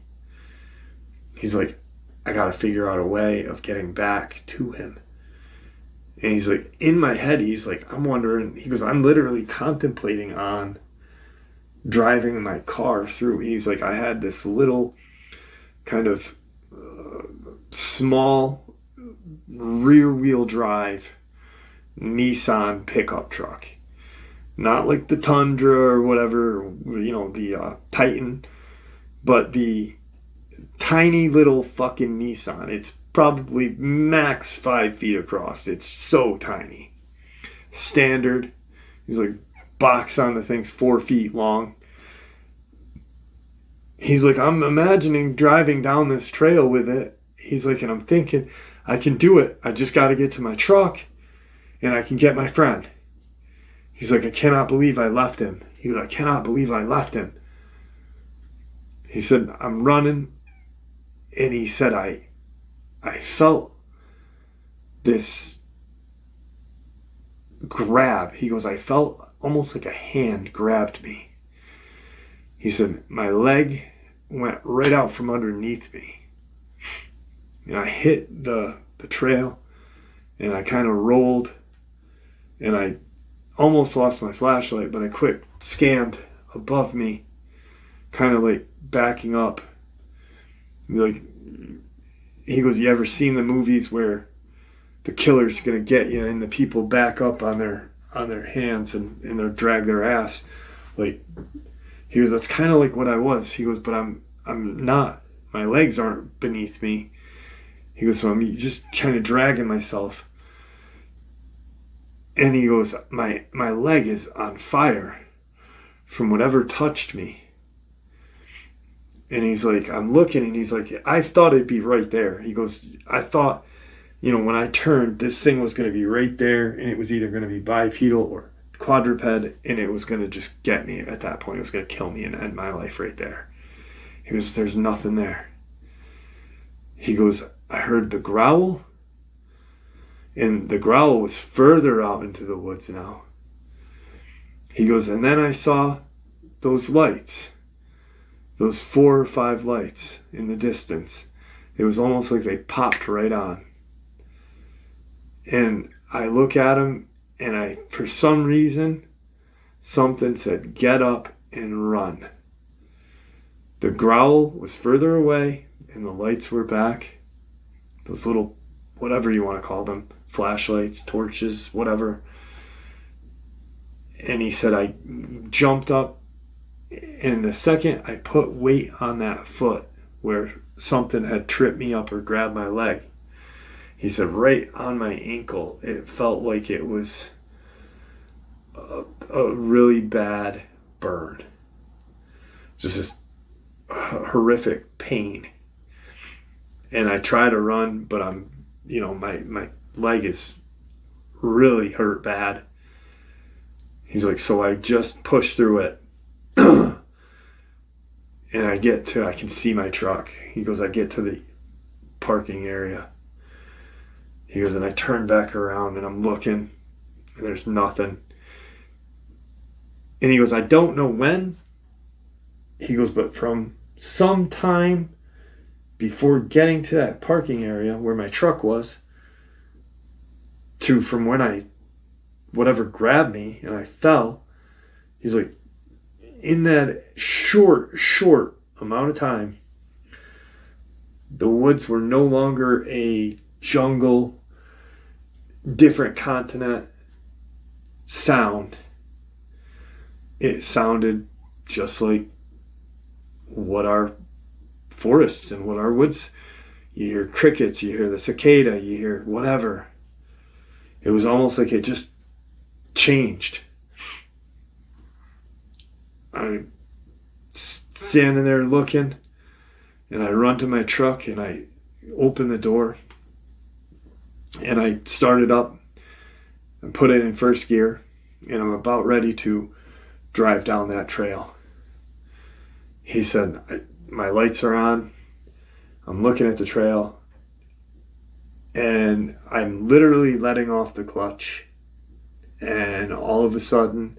He's like, I got to figure out a way of getting back to him. And he's like, in my head, he's like, I'm wondering, he goes, I'm literally contemplating on driving my car through. He's like, I had this little kind of small rear wheel drive Nissan pickup truck. Not like the Tundra or whatever, the Titan, but the tiny little fucking Nissan. It's probably max 5 feet across. It's so tiny. Standard. He's like, box on the thing's 4 feet long. He's like, I'm imagining driving down this trail with it. He's like, and I'm thinking, I can do it. I just got to get to my truck and I can get my friend. He's like, I cannot believe I left him. He goes, I cannot believe I left him. He said, I'm running. And he said, I felt this grab. He goes, I felt almost like a hand grabbed me. He said, my leg went right out from underneath me. And I hit the trail. And I kind of rolled. And I almost lost my flashlight, but I quick scanned above me, kind of like backing up. Like, he goes, you ever seen the movies where the killer's gonna get you and the people back up on their hands and they'll drag their ass? Like, he goes, that's kind of like what I was. He goes, but I'm not. My legs aren't beneath me. He goes, so I'm just kind of dragging myself. And he goes, my leg is on fire from whatever touched me. And he's like, I'm looking, and he's like, I thought it'd be right there. He goes, I thought, when I turned, this thing was going to be right there, and it was either going to be bipedal or quadruped, and it was going to just get me at that point. It was going to kill me and end my life right there. He goes, there's nothing there. He goes, I heard the growl. And the growl was further out into the woods now. He goes, and then I saw those lights. Those 4 or 5 lights in the distance. It was almost like they popped right on. And I look at them, and for some reason, something said, "Get up and run." The growl was further away and the lights were back. Those little, whatever you want to call them, flashlights, torches, whatever. And he said, I jumped up, and in a second I put weight on that foot where something had tripped me up or grabbed my leg. He said, right on my ankle, it felt like it was a really bad burn. Just this horrific pain. And I try to run, but my leg is really hurt bad. He's like, so I just push through it. And I can see my truck. He goes, I get to the parking area. He goes, and I turn back around and I'm looking and there's nothing. And he goes, I don't know when. He goes, but from some time before getting to that parking area where my truck was to from when whatever grabbed me and I fell, he's like, in that short amount of time, the woods were no longer a jungle, different continent sound. It sounded just like what our forests and what our woods, you hear crickets, you hear the cicada, you hear whatever. It was almost like it just changed. I'm standing there looking, and I run to my truck and I open the door and I start it up and put it in first gear, and I'm about ready to drive down that trail. He said, my lights are on, I'm looking at the trail, and I'm literally letting off the clutch, and all of a sudden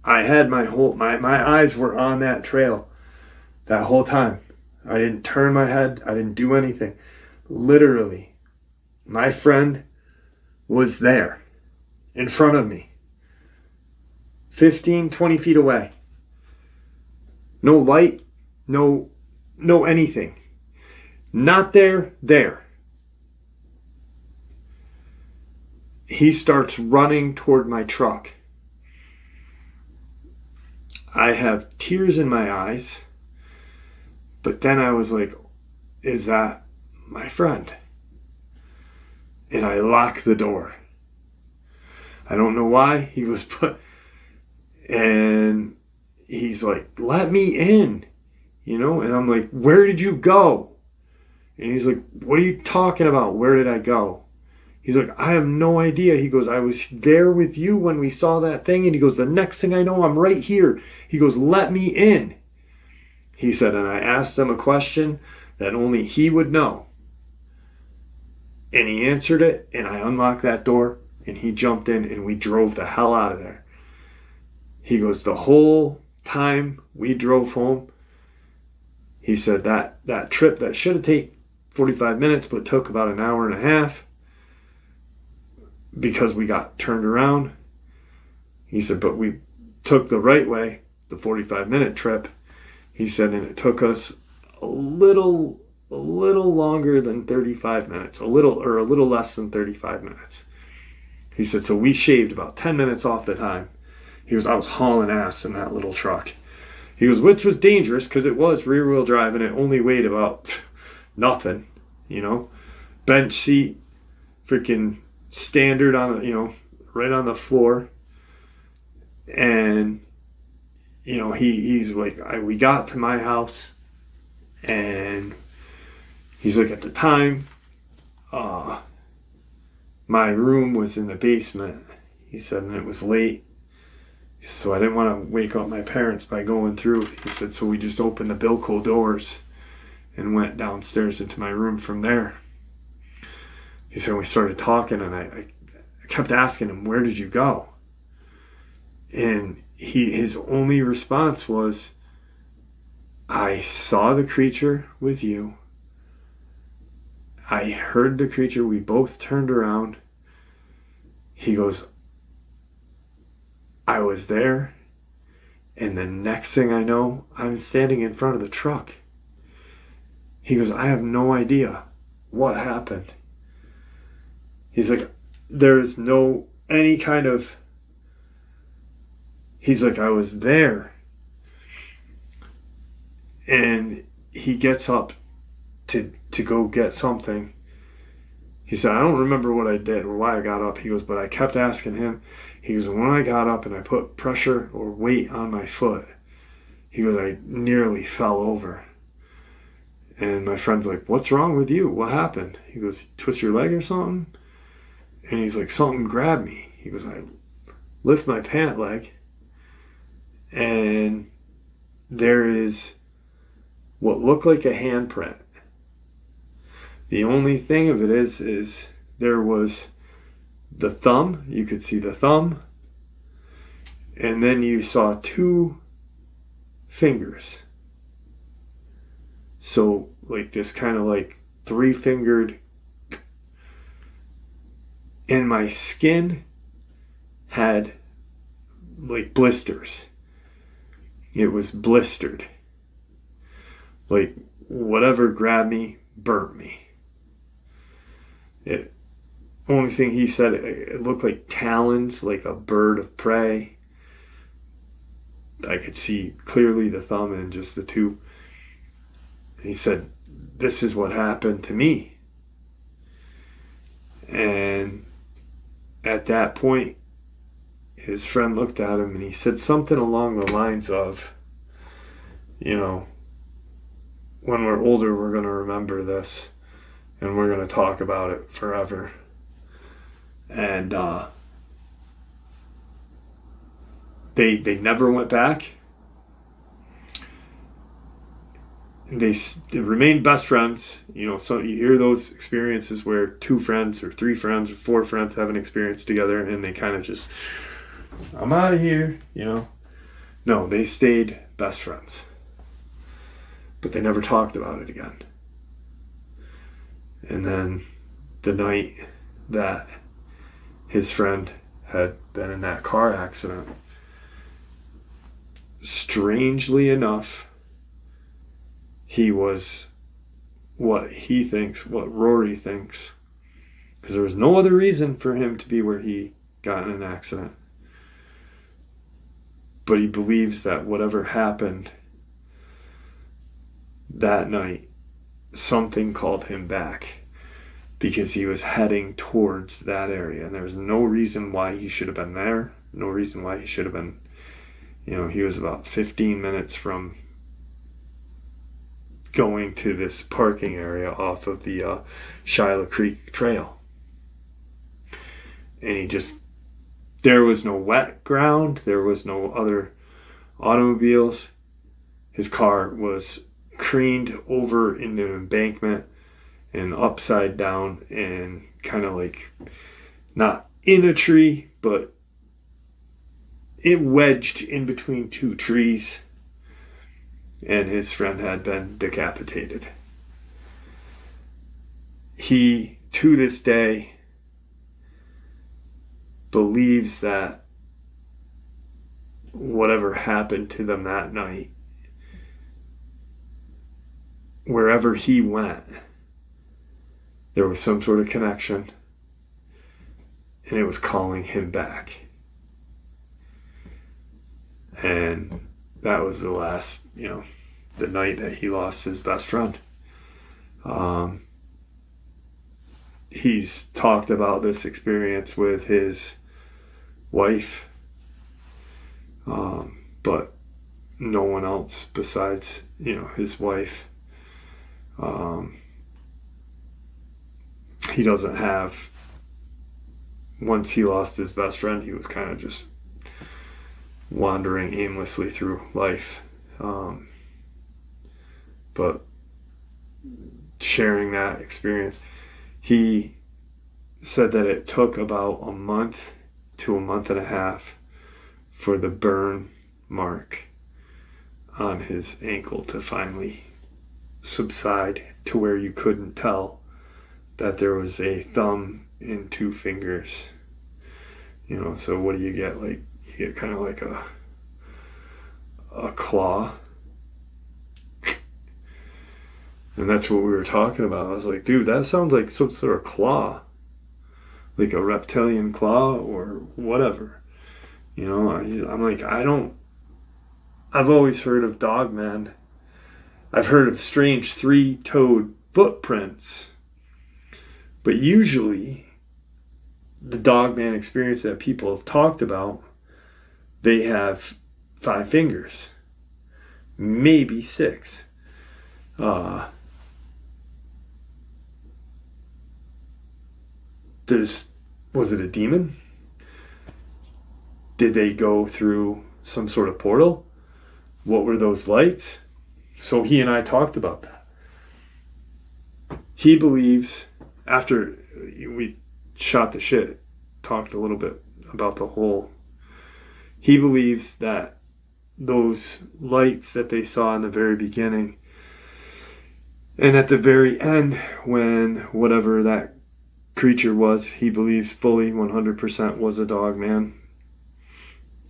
I had my eyes were on that trail that whole time. I didn't turn my head, I didn't do anything. Literally, my friend was there in front of me, 15, 20 feet away. No light, no anything. Not there. He starts running toward my truck. I have tears in my eyes, but then I was like, is that my friend? And I lock the door. I don't know why. He goes, and he's like, let me in, and I'm like, where did you go? And he's like, what are you talking about? Where did I go? He's like, I have no idea. He goes, I was there with you when we saw that thing. And he goes, the next thing I know, I'm right here. He goes, let me in. He said, and I asked him a question that only he would know. And he answered it, and I unlocked that door, and he jumped in, and we drove the hell out of there. He goes, the whole time we drove home, he said that trip that should have taken 45 minutes, but took about an hour and a half, because we got turned around. He said, but we took the right way, the 45-minute trip. He said, and it took us a little longer than 35 minutes, a little less than 35 minutes. He said, so we shaved about 10 minutes off the time. He goes, I was hauling ass in that little truck. He goes, which was dangerous because it was rear-wheel drive and it only weighed about nothing, bench seat, freaking standard on the, right on the floor. And, he's like, we got to my house, and he's like, at the time, my room was in the basement. He said, and it was late. So I didn't want to wake up my parents by going through. He said, so we just opened the Bilco doors and went downstairs into my room from there. He said, we started talking, and I kept asking him, where did you go? And his only response was, I saw the creature with you. I heard the creature. We both turned around. He goes, I was there And the next thing I know, I'm standing in front of the truck. He goes, I have no idea what happened. He's like, there's no, any kind of, he's like, I was there. And he gets up to go get something. He said, I don't remember what I did or why I got up. He goes, but I kept asking him. He goes, when I got up and I put pressure or weight on my foot, he goes, I nearly fell over. And my friend's like, what's wrong with you? What happened? He goes, you twist your leg or something? And he's like, something grabbed me. He goes, I lift my pant leg, and there is what looked like a handprint. The only thing of it is there was the thumb. You could see the thumb. And then you saw 2 fingers. So like this kind of like 3-fingered. And my skin had like blisters. It was blistered. Like whatever grabbed me, burnt me. It, only thing he said, it looked like talons, like a bird of prey. I could see clearly the thumb and just the 2. He said, this is what happened to me. And at that point, his friend looked at him and he said something along the lines of, you know, when we're older, we're going to remember this. And we're going to talk about it forever. And they never went back. They remained best friends. You know, so you hear those experiences where 2 friends or 3 friends or 4 friends have an experience together and they kind of just, I'm out of here, you know. No, they stayed best friends. But they never talked about it again. And then the night that his friend had been in that car accident, strangely enough, he was what he thinks, what Rory thinks, because there was no other reason for him to be where he got in an accident. But he believes that whatever happened that night, something called him back because he was heading towards that area. And there was no reason why he should have been there. No reason why he should have been, you know, he was about 15 minutes from going to this parking area off of the Shiloh Creek Trail. And he just, there was no wet ground. There was no other automobiles. His car was careened over into an embankment and upside down and kind of like not in a tree, but it wedged in between 2 trees, and his friend had been decapitated. He, to this day, believes that whatever happened to them that night, wherever he went, there was some sort of connection, and it was calling him back. And that was the last, you know, the night that he lost his best friend. He's talked about this experience with his wife, but no one else besides, you know, his wife. He doesn't have, once he lost his best friend, he was kind of just wandering aimlessly through life. But sharing that experience, he said that it took about a month to a month and a half for the burn mark on his ankle to finally subside to where you couldn't tell that there was a thumb and 2 fingers. You know, so what do you get? Like, you get kind of like a claw. And that's what we were talking about. I was like, dude, that sounds like some sort of claw. Like a reptilian claw or whatever. You know, I'm like, I've always heard of Dogman. I've heard of strange three-toed footprints. But usually, the Dogman experience that people have talked about, they have 5 fingers. Maybe 6. Was it a demon? Did they go through some sort of portal? What were those lights? So he and I talked about that. He believes, after we shot the shit, talked a little bit about the whole, he believes that those lights that they saw in the very beginning and at the very end, when whatever that creature was, he believes fully 100% was a Dogman.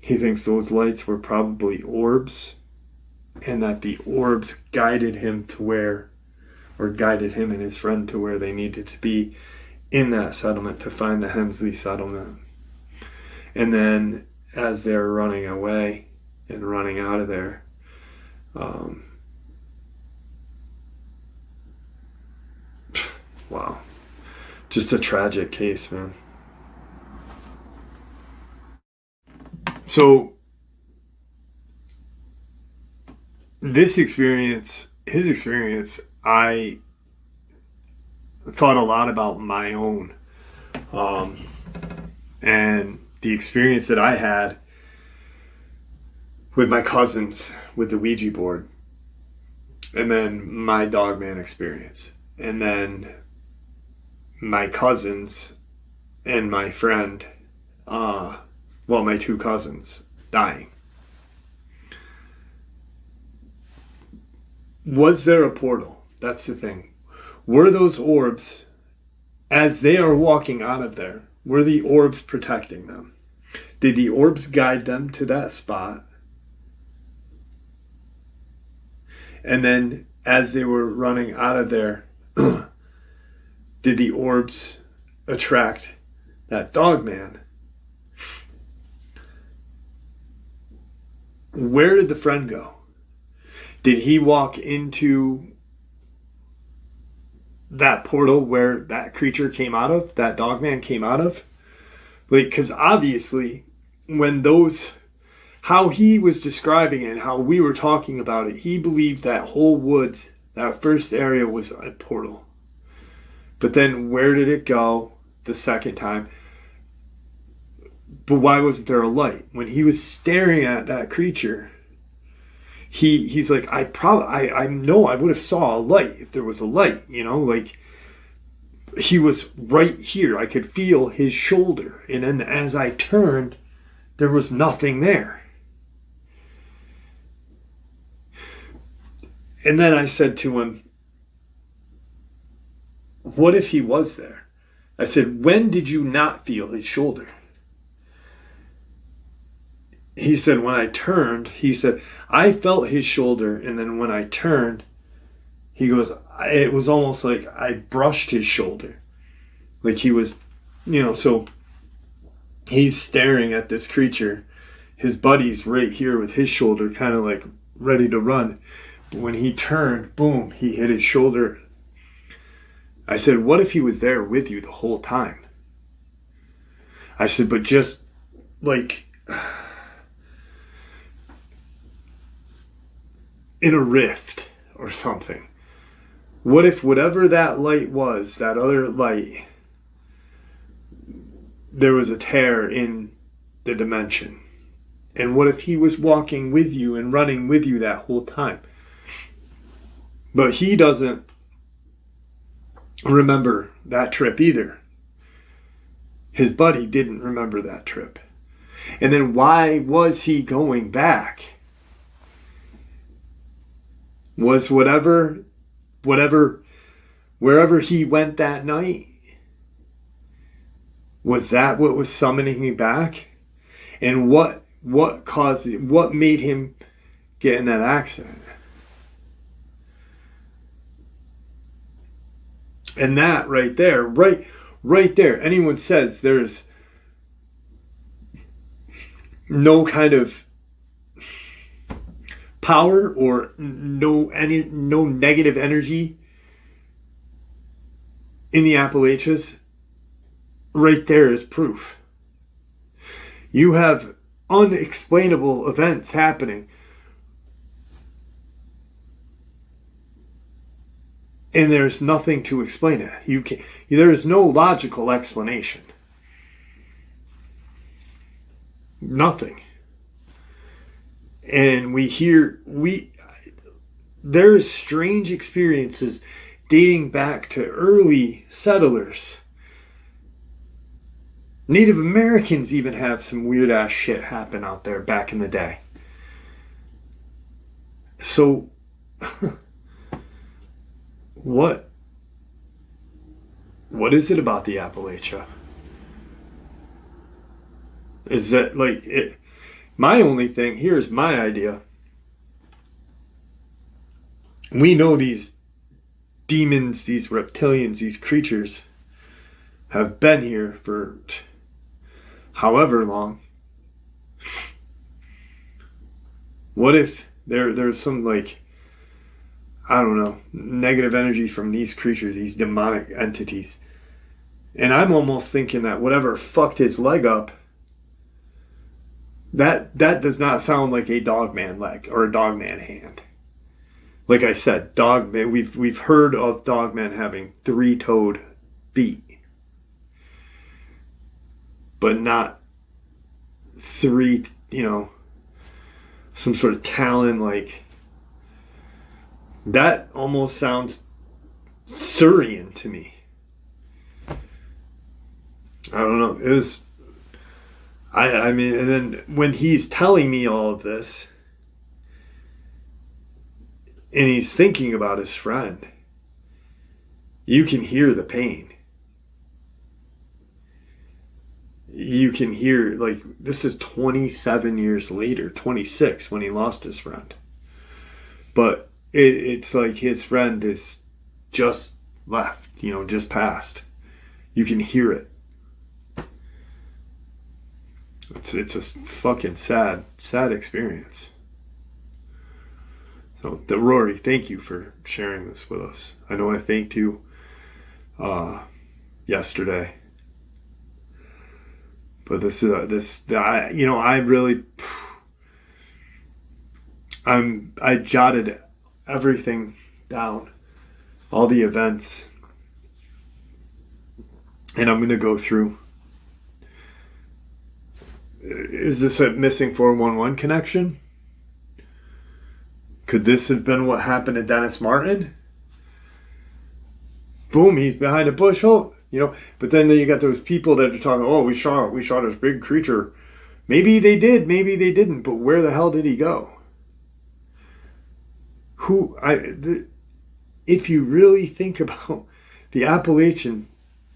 He thinks those lights were probably orbs, and that the orbs guided him to where, or guided him and his friend to where they needed to be in that settlement to find the Hensley settlement. And then as they're running away and running out of there, wow. Just a tragic case, man. So, his experience, I thought a lot about my own. And the experience that I had with my cousins with the Ouija board. And then my Dogman experience. And then my cousins and my friend, my 2 cousins dying. Was there a portal? That's the thing. Were those orbs, as they are walking out of there, were the orbs protecting them? Did the orbs guide them to that spot? And then as they were running out of there, did the orbs attract that Dogman? Where did the friend go? Did he walk into that portal where that creature came out of, that Dogman came out of? Because obviously, when those, how he was describing it and how we were talking about it, he believed that whole woods, that first area was a portal. But then where did it go the second time? But why wasn't there a light? When he was staring at that creature, he's like, I know I would have saw a light if there was a light, you know, like he was right here. I could feel his shoulder. And then as I turned, there was nothing there. And then I said to him, what if he was there? I said, when did you not feel his shoulder? He said, when I turned, he said, I felt his shoulder. And then when I turned, he goes, it was almost like I brushed his shoulder. Like he was, you know, so he's staring at this creature. His buddy's right here with his shoulder, kind of like ready to run. But when he turned, boom, he hit his shoulder. I said, what if he was there with you the whole time? I said, but just like in a rift or something. What if whatever that light was, that other light, there was a tear in the dimension? And what if he was walking with you and running with you that whole time? But he doesn't remember that trip either. His buddy didn't remember that trip. And then why was he going back? Was wherever he went that night, was that what was summoning me back? And what caused it? What made him get in that accident. And that right there, right there, anyone says there's no kind of power or no negative energy in the Appalachians, right there is proof. You have unexplainable events happening. And there's nothing to explain it. There's no logical explanation. Nothing. And there's strange experiences dating back to early settlers. Native Americans even have some weird ass shit happen out there back in the day. So, what is it about the Appalachia? Is that like it? My only thing, here's my idea. We know these demons, these reptilians, these creatures have been here for however long. What if there's some, like, I don't know, negative energy from these creatures, these demonic entities? And I'm almost thinking that whatever fucked his leg up, that does not sound like a Dogman leg or a Dogman hand. Like I said, Dogman, we've heard of Dogman having 3-toed feet, but not three, some sort of talon. Like, that almost sounds Surian to me. I don't know. It was, I mean, and then when he's telling me all of this, and he's thinking about his friend, you can hear the pain. You can hear, like, this is 27 years later, 26, when he lost his friend. But it's like his friend is just left, just passed. You can hear it. It's a fucking sad experience. So, Rory, thank you for sharing this with us. I know I thanked you yesterday. But I jotted everything down, all the events, and I'm going to go through. Is this a missing 411 connection? Could this have been what happened to Dennis Martin? Boom, he's behind a bush. But then you got those people that are talking, oh, we shot this big creature. Maybe they did, maybe they didn't, but where the hell did he go? If you really think about the Appalachian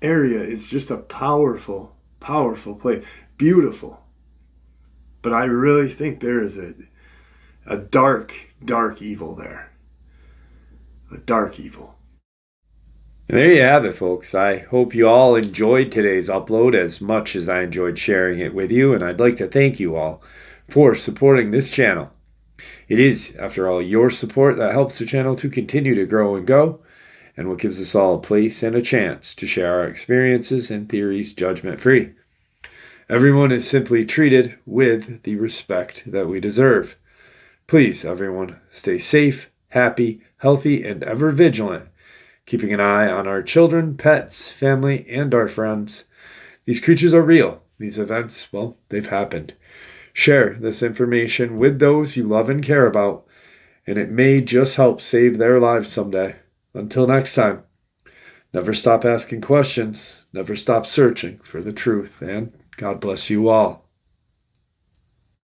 area, it's just a powerful, powerful place. Beautiful. But I really think there is a dark, dark evil there. A dark evil. And there you have it, folks. I hope you all enjoyed today's upload as much as I enjoyed sharing it with you, and I'd like to thank you all for supporting this channel. It is, after all, your support that helps the channel to continue to grow and go, and what gives us all a place and a chance to share our experiences and theories judgment-free. Everyone is simply treated with the respect that we deserve. Please, everyone, stay safe, happy, healthy, and ever vigilant, keeping an eye on our children, pets, family, and our friends. These creatures are real. These events, well, they've happened. Share this information with those you love and care about, and it may just help save their lives someday. Until next time, never stop asking questions, never stop searching for the truth, and God bless you all.